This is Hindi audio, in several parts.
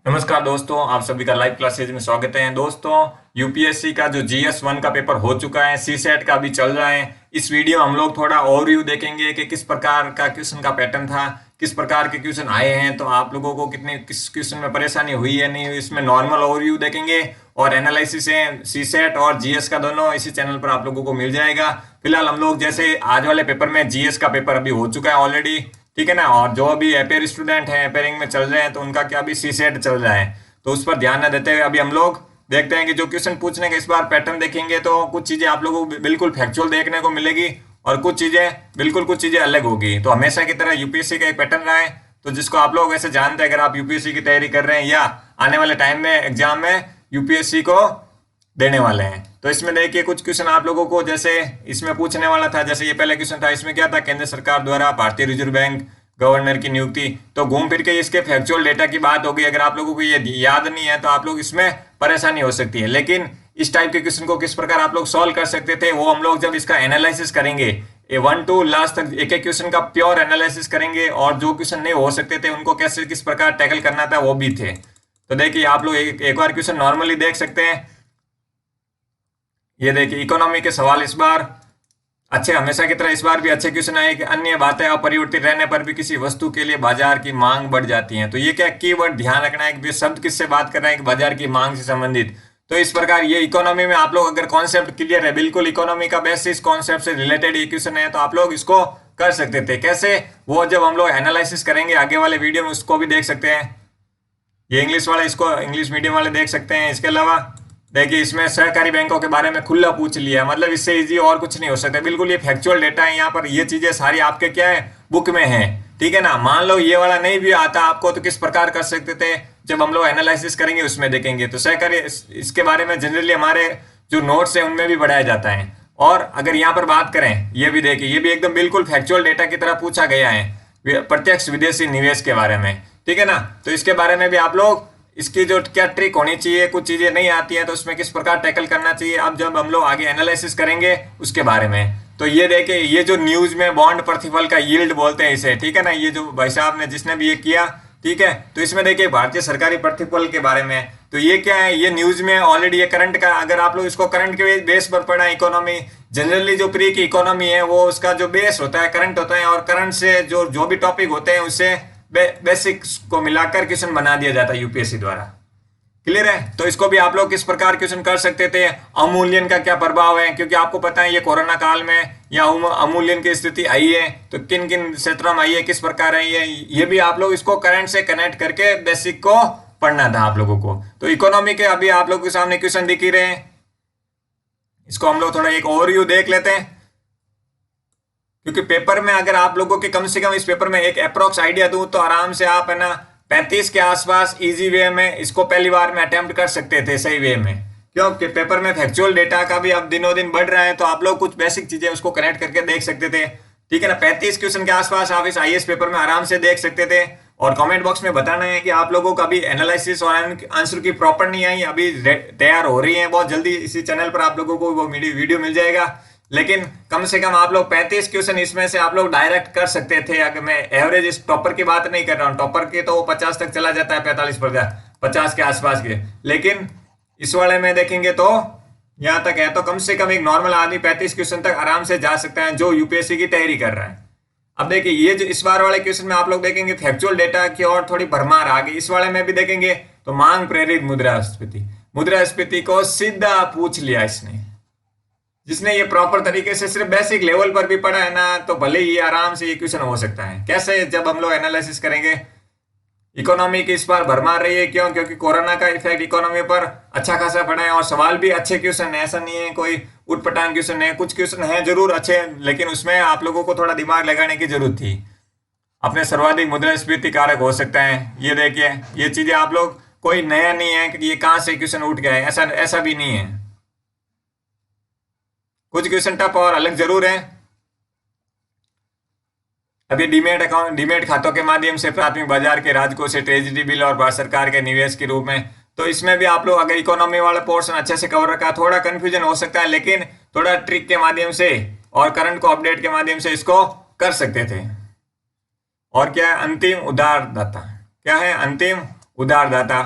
नमस्कार दोस्तों, आप सभी का लाइव क्लासेज में स्वागत है। दोस्तों, यूपीएससी का जो जीएस 1 का पेपर हो चुका है, सी सेट का भी चल रहा है। इस वीडियो में हम लोग थोड़ा ओवरव्यू देखेंगे कि किस प्रकार का क्वेश्चन का पैटर्न था, किस प्रकार के क्वेश्चन आए हैं, तो आप लोगों को किस क्वेश्चन में परेशानी हुई है नहीं हुई, इसमें नॉर्मल ओवरव्यू देखेंगे और एनालिसिस है। सी सेट और जीएस का दोनों इसी चैनल पर आप लोगों को मिल जाएगा। फिलहाल हम लोग जैसे आज वाले पेपर में जीएस का पेपर अभी हो चुका है ऑलरेडी, ठीक है ना। और जो अभी अपेयर स्टूडेंट हैं, अपेयरिंग में चल रहे हैं, तो उनका क्या अभी सी सेट चल रहा है, तो उस पर ध्यान न देते हुए अभी हम लोग देखते हैं कि जो क्वेश्चन पूछने का इस बार पैटर्न देखेंगे तो कुछ चीजें आप लोगों को बिल्कुल फैक्चुअल देखने को मिलेगी और कुछ चीजें अलग होगी। तो हमेशा की तरह यूपीएससी का एक पैटर्न रहा है, तो जिसको आप लोग वैसे जानते हैं, अगर आप यूपीएससी की तैयारी कर रहे हैं या आने वाले टाइम में एग्जाम में यूपीएससी को देने वाले हैं। तो इसमें देखिए कुछ क्वेश्चन आप लोगों को जैसे इसमें पूछने वाला था। जैसे ये पहला क्वेश्चन था, इसमें क्या था, केंद्र सरकार द्वारा भारतीय रिजर्व बैंक गवर्नर की नियुक्ति। तो घूम फिर के इसके फैक्चुअल डेटा की बात होगी। अगर आप लोगों को ये याद नहीं है तो आप लोग इसमें परेशानी हो सकती है। लेकिन इस टाइप के क्वेश्चन को किस प्रकार आप लोग सॉल्व कर सकते थे, वो हम लोग जब इसका एनालिसिस करेंगे, ए 1 to लास्ट तक एक एक क्वेश्चन का प्योर एनालिसिस करेंगे, और जो क्वेश्चन नहीं हो सकते थे उनको कैसे किस प्रकार टैकल करना था वो भी थे। तो देखिए आप लोग एक बार क्वेश्चन नॉर्मली देख सकते हैं। ये देखिए इकोनॉमी के सवाल इस बार अच्छे, हमेशा की तरह इस बार भी अच्छे क्वेश्चन आए कि अन्य बातें अपरिवर्तित रहने पर भी किसी वस्तु के लिए बाजार की मांग बढ़ जाती है। तो ये क्या कीवर्ड ध्यान रखना है कि शब्द किससे बात कर रहे हैं, कि बाजार की मांग से संबंधित। तो इस प्रकार ये इकोनॉमी में आप लोग अगर कॉन्सेप्ट क्लियर है, बिल्कुल इकोनॉमी का बेसिस कॉन्सेप्ट से रिलेटेड ये क्वेश्चन है, तो आप लोग इसको कर सकते थे। कैसे, वो जब हम लोग एनालिसिस करेंगे आगे वाले वीडियो में उसको भी देख सकते हैं। ये इंग्लिश वाला, इसको इंग्लिश मीडियम वाले देख सकते हैं। इसके अलावा देखिए इसमें सहकारी बैंकों के बारे में खुला पूछ लिया, मतलब इससे इजी और कुछ नहीं हो सकता। बिल्कुल ये फैक्चुअल डेटा है, यहाँ पर ये चीजें सारी आपके क्या है, बुक में है, ठीक है ना। मान लो ये वाला नहीं भी आता आपको, तो किस प्रकार कर सकते थे, जब हम लोग एनालिसिस करेंगे उसमें देखेंगे। तो सहकारी इसके बारे में जनरली हमारे जो नोट्स है उनमें भी बढ़ाया जाता है। और अगर यहाँ पर बात करें, ये भी देखिए, ये भी एकदम बिल्कुल फैक्चुअल डेटा की तरह पूछा गया है, प्रत्यक्ष विदेशी निवेश के बारे में, ठीक है ना। तो इसके बारे में भी आप लोग, इसकी जो क्या ट्रिक होनी चाहिए, कुछ चीजें नहीं आती हैं तो उसमें किस प्रकार टैकल करना चाहिए, अब जब हम लोग आगे एनालिसिस करेंगे उसके बारे में। तो ये देखिए, ये जो न्यूज में बॉन्ड प्रतिफल का यील्ड बोलते हैं इसे, ठीक है ना, ये जो भाई साहब ने जिसने भी ये किया, ठीक है। तो इसमें देखिए भारतीय सरकारी प्रतिफल के बारे में, तो ये क्या है, ये न्यूज में ऑलरेडी ये करंट का, अगर आप लोग इसको करंट के बेस पर पढ़ा, इकोनॉमी जनरली जो प्री की इकोनॉमी है वो उसका जो बेस होता है करंट होता है, और करंट से जो जो भी टॉपिक होते हैं उससे बेसिक्स को मिलाकर क्वेश्चन बना दिया जाता है यूपीएससी द्वारा। क्लियर है। तो इसको भी आप लोग किस प्रकार क्वेश्चन कर सकते थे, अवमूल्यन का क्या प्रभाव है, क्योंकि आपको पता है ये कोरोना काल में या अवमूल्यन की स्थिति आई है, तो किन किन क्षेत्रों में आई है, किस प्रकार आई है, ये भी आप लोग इसको करंट से कनेक्ट करके बेसिक को पढ़ना था आप लोगों को। तो इकोनॉमी के अभी आप लोगों के सामने क्वेश्चन दिख ही रहे हैं, इसको हम लोग थोड़ा एक ओवरव्यू देख लेते हैं। क्योंकि पेपर में अगर आप लोगों के कम से कम इस पेपर में एक अप्रोक्स आइडिया दूं, तो आराम से आप है ना 35 के आसपास इजी वे में इसको पहली बार में अटेम्प्ट कर सकते थे सही वे में। क्योंकि पेपर में फैक्चुअल डेटा का भी अब दिनों दिन बढ़ रहा है, तो आप लोग कुछ बेसिक चीजें उसको कनेक्ट करके देख सकते थे, ठीक है ना। 35 क्वेश्चन के आसपास आप इस आईएएस पेपर में आराम से देख सकते थे। और कमेंट बॉक्स में बताना है कि आप लोगों का अभी एनालिसिस और आंसर की प्रॉपर नहीं आई, अभी तैयार हो रही है बहुत जल्दी। इसी चैनल पर आप लोगों को वो वीडियो मिल जाएगा। लेकिन कम से कम आप लोग 35 क्वेश्चन इसमें से आप लोग डायरेक्ट कर सकते थे। अगर मैं एवरेज इस टॉपर की बात नहीं कर रहा हूँ, टॉपर के तो 50 तक चला जाता है, 45 के आसपास के। लेकिन इस वाले में देखेंगे तो यहाँ तक है, तो कम से कम एक नॉर्मल आदमी 35 क्वेश्चन तक आराम से जा सकता है जो यूपीएससी की तैयारी कर रहा है। अब देखिए ये जो इस बार वाले क्वेश्चन में आप लोग देखेंगे फैक्चुअल डेटा की और थोड़ी भरमार आ गई। इस वाले में भी देखेंगे तो मांग प्रेरित मुद्रास्फीति को सीधा पूछ लिया इसने। जिसने ये प्रॉपर तरीके से सिर्फ बेसिक लेवल पर भी पढ़ा है ना, तो भले ही आराम से ये क्वेश्चन हो सकता है। कैसे, जब हम लोग एनालिसिस करेंगे। इकोनॉमी की इस बार भरमार रही है, क्यों, क्योंकि कोरोना का इफेक्ट इकोनॉमी पर अच्छा खासा पड़ा है, और सवाल भी अच्छे क्वेश्चन है, ऐसा नहीं है कोई उटपटांग क्वेश्चन है। कुछ क्वेश्चन है जरूर अच्छे, लेकिन उसमें आप लोगों को थोड़ा दिमाग लगाने की जरूरत थी। अपने सर्वाधिक मुद्रास्फीति कारक हो सकता है, ये देखिए, ये चीजें आप लोग, कोई नया नहीं है कि ये कहां से क्वेश्चन उठ गया है, ऐसा भी नहीं है। कुछ क्वेश्चन टफ और अलग जरूर है। अभी डीमेट अकाउंट, डीमेट खातों के माध्यम से प्राथमिक बाजार के राजकोष से ट्रेजरी बिल और भारत सरकार के निवेश के रूप में, तो इसमें भी आप लोग अगर इकोनॉमी वाला पोर्शन अच्छे से कवर रखा, थोड़ा कंफ्यूजन हो सकता है, लेकिन थोड़ा ट्रिक के माध्यम से और करंट को अपडेट के माध्यम से इसको कर सकते थे। और क्या है, अंतिम उधारदाता, क्या है, अंतिम उधारदाता,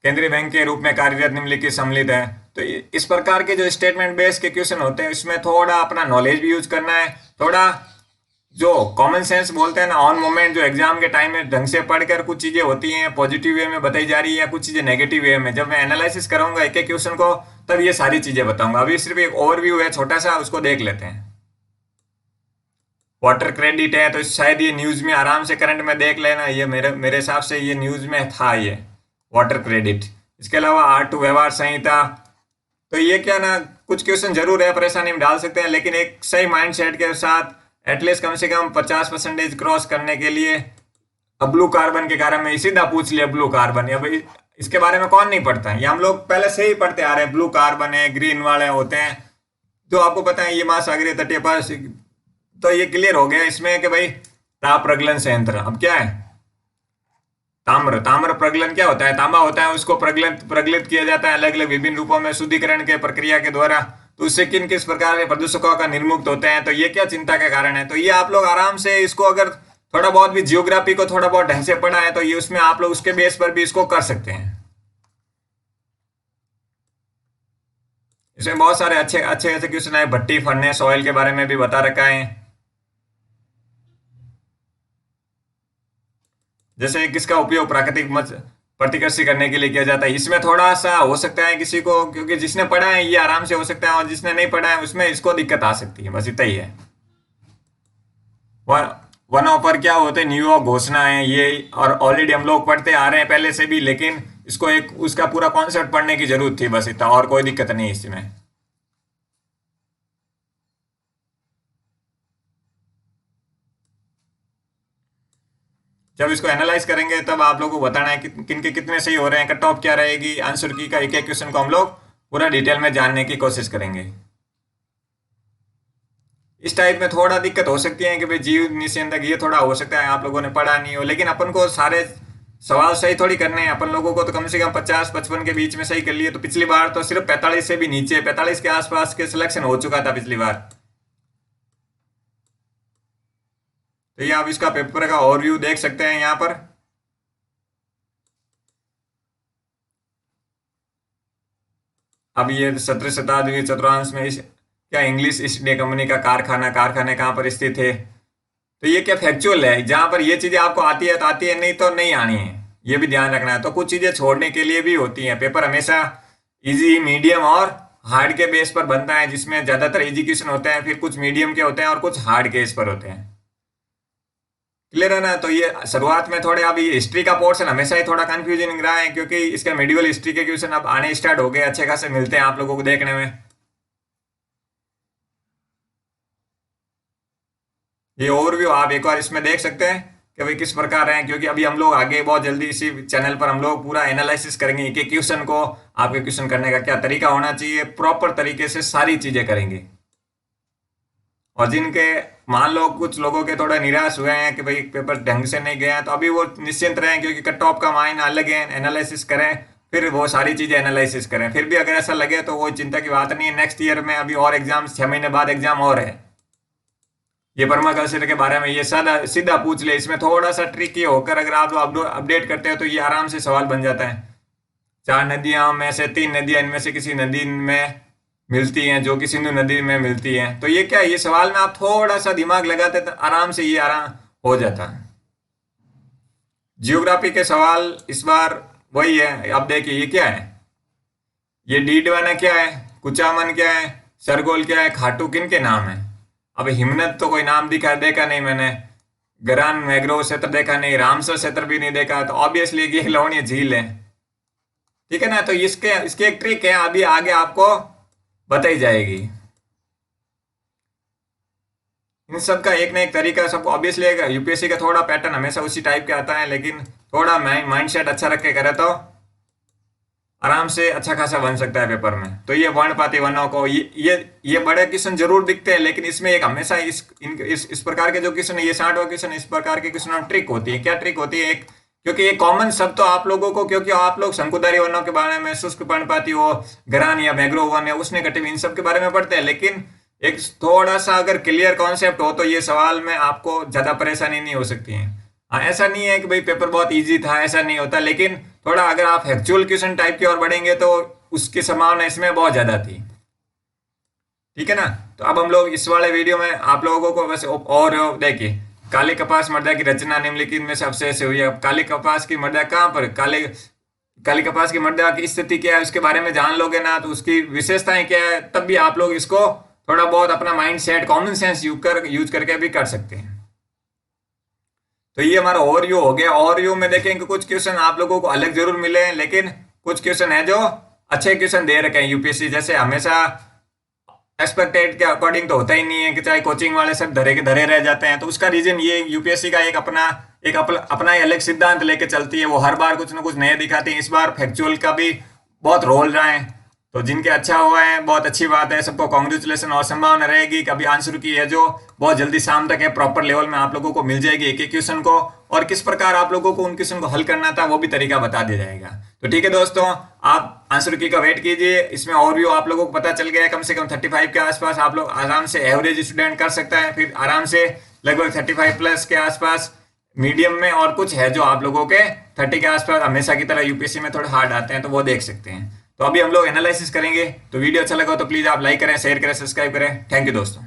केंद्रीय बैंक के रूप में कार्यरत निम्नलिखित सम्मिलित है। तो इस प्रकार के जो स्टेटमेंट बेस्ड के क्वेश्चन होते हैं इसमें थोड़ा अपना नॉलेज भी यूज करना है, थोड़ा जो कॉमन सेंस बोलते हैं ना, ऑन मोमेंट, जो एग्जाम के टाइम में ढंग से पढ़कर कुछ चीजें होती हैं पॉजिटिव वे में बताई जा रही है या कुछ चीजें नेगेटिव वे में, जब मैं एनालिसिस कराऊंगा एक एक क्वेश्चन को तब ये सारी चीजें बताऊंगा। अभी सिर्फ एक ओवरव्यू है छोटा सा, उसको देख लेते हैं। वाटर क्रेडिट है तो शायद ये न्यूज में आराम से करंट में देख लेना, ये मेरे हिसाब से ये न्यूज में था ये वाटर क्रेडिट। इसके अलावा R2 व्यवहार संहिता, तो ये क्या ना कुछ क्वेश्चन जरूर है परेशानी में डाल सकते हैं, लेकिन एक सही माइंडसेट के साथ एटलीस्ट कम से कम 50% क्रॉस करने के लिए। अब ब्लू कार्बन के कारण में सीधा पूछ लिया ब्लू कार्बन, या भाई इसके बारे में कौन नहीं पढ़ता है, ये हम लोग पहले से ही पढ़ते आ रहे हैं। ब्लू कार्बन है, ग्रीन वाले होते हैं जो आपको पता है, ये महासागरीय तटीय पर, तो ये क्लियर हो गया इसमें कि भाई ताप प्रगलन संयंत्र। अब क्या है ताम्र प्रगलन क्या होता है, तांबा होता है उसको प्रगलित किया जाता है अलग अलग विभिन्न रूपों में शुद्धिकरण के प्रक्रिया के द्वारा, तो उससे किस प्रकार के प्रदूषकों का निर्मुक्त होते हैं, तो ये क्या चिंता का कारण है। तो ये आप लोग आराम से इसको अगर थोड़ा बहुत भी जियोग्राफी को थोड़ा बहुत ढंग से पढ़ा है तो ये उसमें आप लोग उसके बेस पर भी इसको कर सकते हैं। इसमें बहुत सारे अच्छे अच्छे ऐसे क्वेश्चन है, भट्टी फर्नेस ऑयल के बारे में भी बता रखा है। जैसे किसका उपयोग प्राकृतिक प्रतिकृषि करने के लिए किया जाता है, इसमें थोड़ा सा हो सकता है किसी को, क्योंकि जिसने पढ़ा है ये आराम से हो सकता है और जिसने नहीं पढ़ा है उसमें इसको दिक्कत आ सकती है, बस इतना ही है। वन ऑफर क्या होते हैं, न्यूयॉर्क घोषणा है ये, और ऑलरेडी हम लोग पढ़ते आ रहे हैं पहले से भी, लेकिन इसको एक उसका पूरा कॉन्सेप्ट पढ़ने की जरूरत थी, बस इतना, और कोई दिक्कत नहीं है इसमें। जब इसको एनालाइज करेंगे तब आप लोगों को बताना है कि किन के कितने सही हो रहे हैं, कट ऑफ क्या रहेगी, आंसर की का एक एक क्वेश्चन को हम लोग पूरा डिटेल में जानने की कोशिश करेंगे। इस टाइप में थोड़ा दिक्कत हो सकती है कि भाई जीव निषेधक, ये थोड़ा हो सकता है आप लोगों ने पढ़ा नहीं हो, लेकिन अपन को सारे सवाल सही थोड़ी करने हैं, अपन लोगों को तो कम से कम 50-55 के बीच में सही कर लिए। तो पिछली बार तो सिर्फ 45 से भी नीचे, 45 के आसपास के सिलेक्शन हो चुका था पिछली बार। तो ये आप इसका पेपर का ओवरव्यू देख सकते हैं यहाँ पर। अब ये 17वीं शताब्दी चतुर्थांश में क्या इंग्लिश ईस्ट इंडिया कंपनी का कारखाने कहाँ पर स्थित है, तो ये क्या फैक्चुअल है, जहां पर ये चीजें आपको आती है तो आती है, नहीं तो नहीं आनी है, ये भी ध्यान रखना है। तो कुछ चीजें छोड़ने के लिए भी होती हैं, पेपर हमेशा इजी, मीडियम और हार्ड के बेस पर बनता है, जिसमें ज्यादातर इजी क्वेश्चन होते हैं, फिर कुछ मीडियम के होते हैं और कुछ हार्ड के इस पर होते हैं। क्लियर है ना। तो ये शुरुआत में थोड़े, अभी हिस्ट्री का पोर्शन हमेशा ही थोड़ा कंफ्यूजिंग रहा है, क्योंकि इसका मेडिवल हिस्ट्री के क्वेश्चन अब आने स्टार्ट हो गए, अच्छे खासे मिलते हैं आप लोगों को देखने में। ये ओवरव्यू आप एक बार इसमें देख सकते हैं कि भाई किस प्रकार है, क्योंकि अभी हम लोग आगे बहुत जल्दी इसी चैनल पर हम लोग पूरा एनालिसिस करेंगे एक एक क्वेश्चन को, आपके क्वेश्चन करने का क्या तरीका होना चाहिए, प्रॉपर तरीके से सारी चीजें करेंगे। और जिनके मान लो कुछ लोगों के थोड़ा निराश हुए हैं कि भाई पेपर ढंग से नहीं गया, तो अभी वो निश्चिंत रहें, क्योंकि कट ऑफ का मायना अलग है, एनालिसिस करें, फिर वो सारी चीजें एनालिसिस करें। फिर भी अगर ऐसा लगे तो वो चिंता की बात नहीं है, नेक्स्ट ईयर में अभी और एग्जाम 6 महीने बाद एग्जाम और है। ये पर्माकल्चर के बारे में ये सीधा पूछ ले, इसमें थोड़ा सा ट्रिकी होकर अगर आप अपडेट करते हो तो ये आराम से सवाल बन जाता है। 4 नदियां में से 3 नदियां इनमें से किसी नदी में मिलती हैं जो कि सिंधु नदी में मिलती हैं, तो ये क्या, ये सवाल में आप थोड़ा सा दिमाग लगाते तो आराम से ये आराम हो जाता है। जियोग्राफी के सवाल इस बार वही है। अब देखिए ये क्या है, ये डीडवाना क्या है, कुचामन क्या है, सरगोल क्या है, खाटू किन के नाम है। अब हिमनद तो कोई नाम देखा नहीं मैंने, गरान मैग्रोव क्षेत्र देखा नहीं, रामसर क्षेत्र भी नहीं देखा, तो ऑब्वियसली ये लवणीय झील है, ठीक है ना। तो इसके एक ट्रिक है, अभी आगे आपको बताई जाएगी। इन सब का एक ना एक तरीका, सब ऑब्वियसली यूपीएससी का थोड़ा पैटर्न हमेशा उसी टाइप के आता है, लेकिन थोड़ा माइंडसेट अच्छा रख के करे तो आराम से अच्छा खासा बन सकता है पेपर में। तो ये वर्णपाती वर्णों को ये बड़े क्वेश्चन जरूर दिखते हैं, लेकिन इसमें एक हमेशा इस प्रकार के जो क्वेश्चन है, ये 60वां क्वेश्चन, इस प्रकार के क्वेश्चन ट्रिक होती है। क्या ट्रिक होती है, एक, क्योंकि ये कॉमन शब्द तो आप लोगों को, क्योंकि आप लोग शंकुधारी वर्णों के बारे में, शुष्क पर्णपाती हो, गरान या मैग्रोव वन या उष्णकटिबंधीय, इन सब के बारे में पढ़ते हैं, लेकिन एक थोड़ा सा अगर क्लियर कॉन्सेप्ट हो तो ये सवाल में आपको ज्यादा परेशानी नहीं हो सकती है। हाँ, ऐसा नहीं है कि भाई पेपर बहुत इजी था, ऐसा नहीं होता, लेकिन थोड़ा अगर आप फैक्चुअल क्वेश्चन टाइप की ओर बढ़ेंगे तो उसकी संभावना इसमें बहुत ज्यादा थी। ठीक है ना। तो अब हम लोग इस वाले वीडियो में आप लोगों को बस और देखिए, काले कपास मृदा की रचना निम्नलिखित में सबसे ऐसे हुई है। काले कपास की मृदा कहाँ पर, काली कपास की मृदा की स्थिति क्या है उसके बारे में जान लोगे ना, तो उसकी विशेषताएं क्या है, तब भी आप लोग इसको थोड़ा बहुत अपना mind set common sense use करके भी कर सकते हैं। तो ये हमारा ओवरव्यू हो गया। ओवरव्यू में देखेंगे कुछ क्वेश्चन आप लोगों को अलग जरूर मिले हैं, लेकिन कुछ क्वेश्चन है जो अच्छे क्वेश्चन दे रखे हैं यूपीएससी। जैसे हमेशा एक्सपेक्टेड के अकॉर्डिंग तो होता ही नहीं है कि चाहे कोचिंग वाले सब धरे के धरे रह जाते हैं। तो उसका रीजन ये यूपीएससी का अपना ही अलग सिद्धांत लेके चलती है। वो हर बार कुछ ना कुछ नया दिखाती है। इस बार फैक्चुअल का भी बहुत रोल रहा है। तो जिनके अच्छा हुआ है बहुत अच्छी बात है, सबको कॉन्ग्रेचुलेसन। और संभावना रहेगी कभी आंसर की है जो बहुत जल्दी शाम तक है प्रॉपर लेवल में आप लोगों को मिल जाएगी एक एक क्वेश्चन को, और किस प्रकार आप लोगों को उन क्वेश्चन को हल करना था वो भी तरीका बता दिया जाएगा। तो ठीक है दोस्तों, आप आंसर की का वेट कीजिए। इसमें ओवरव्यू आप लोगों को पता चल गया है। कम से कम 35 के आसपास आप लोग आराम से एवरेज स्टूडेंट कर सकता है, फिर आराम से लगभग 35 प्लस के आसपास मीडियम में, और कुछ है जो आप लोगों के 30 के आसपास हमेशा की तरह यूपीएससी में थोड़े हार्ड आते हैं, तो वो देख सकते हैं। तो अभी हम लोग एनालिसिस करेंगे। तो वीडियो अच्छा लगा तो प्लीज आप लाइक करें, शेयर करें, सब्सक्राइब करें। थैंक यू दोस्तों।